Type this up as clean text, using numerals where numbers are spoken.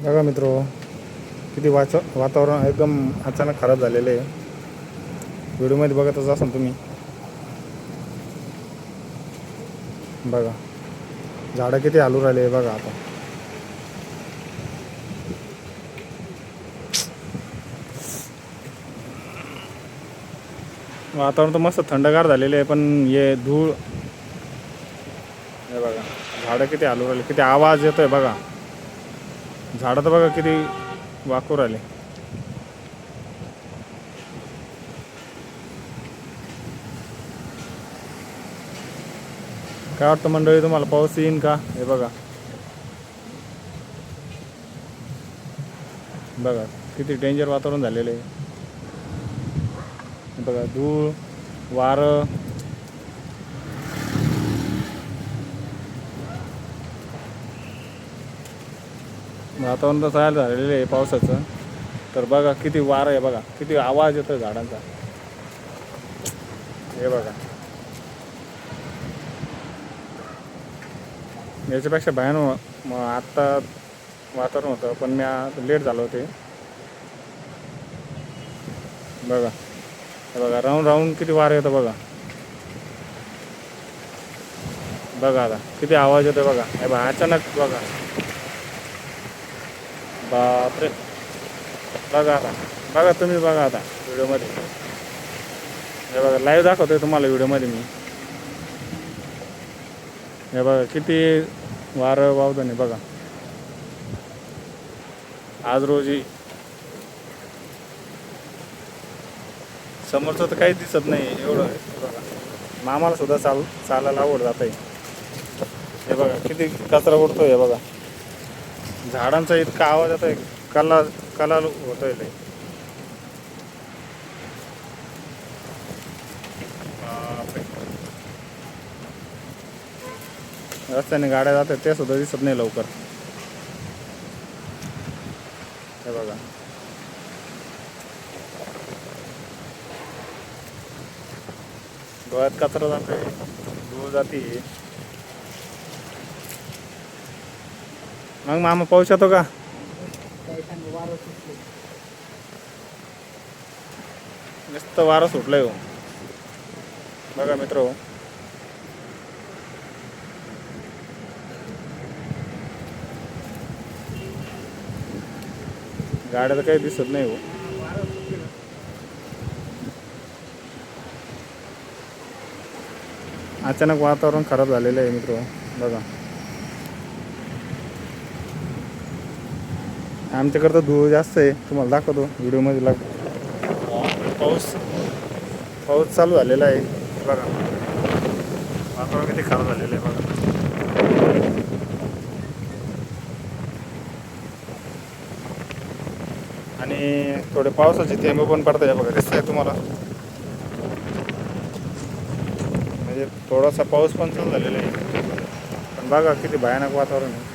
बघा मित्र, किती वातावरण एकदम अचानक खराब झालेलं आहे. व्हिडिओमध्ये बघतच असाल तुम्ही. बघा झाडं किती हालू राहिले बघा. आता वातावरण तर मस्त थंडगार झालेले आहे, पण हे धूळ हे बघा. झाडं किती हालू राहिले, किती आवाज येतोय बघा. झाडं तर बघा किती वाकू राहिले. काय वाटतं मंडळी तुम्हाला, पाऊस येईन का? हे बघा बघा किती डेंजर वातावरण झालेलं आहे. बघा धूळ, वारं, वातावरण तर तयार झालेलं आहे पावसाचं. तर बघा किती वारं आहे बघा, किती आवाज येतो झाडांचा. हे बघा याच्यापेक्षा भयानक आत्ता वातावरण होतं, पण मी लेट झालो होते. बघा हे बघा, राहून राहून किती वारं येतं बघा. बघा आता किती आवाज येतो बघा. हे बघा अचानक बघा. बापरे. बघा आता, बघा तुम्ही बघा आता व्हिडिओमध्ये. हे बघा लाईव्ह दाखवतोय तुम्हाला व्हिडिओमध्ये मी. हे बघा किती वारं वावदन आहे बघा. आज रोजी समोरचं तर काहीच दिसत नाही एवढं. बघा मामाला सुद्धा चालायला आवड जात आहे. हे बघा किती कचरा उडतोय. हे बघा झाडांचा इतका आवाज येतोय, कला होतोय लय. रस्त्याने गाड्या जातात ते सुद्धा दिसत नाही लवकर. हे बघा डोळ्यात कचरा जातोय, धूळ जाते. मग मामा पाऊस येतो का? नुसतं वारं सुटलंय हो. बघा मित्र, गाड्या तर काही दिसत नाही हो. अचानक वातावरण खराब झालेलं आहे मित्र. बघा आमच्याकडं तर धूळ जास्त आहे, तुम्हाला दाखवतो व्हिडिओमध्ये. पाऊस चालू झालेला आहे बघा. वातावरण किती खराब झालेलं आहे बघा. आणि थोडे पावसाचे थेंब पण पडत आहे बघा, दिसत आहे तुम्हाला. म्हणजे थोडासा पाऊस पण चालू झालेला आहे, पण बघा किती भयानक वातावरण आहे.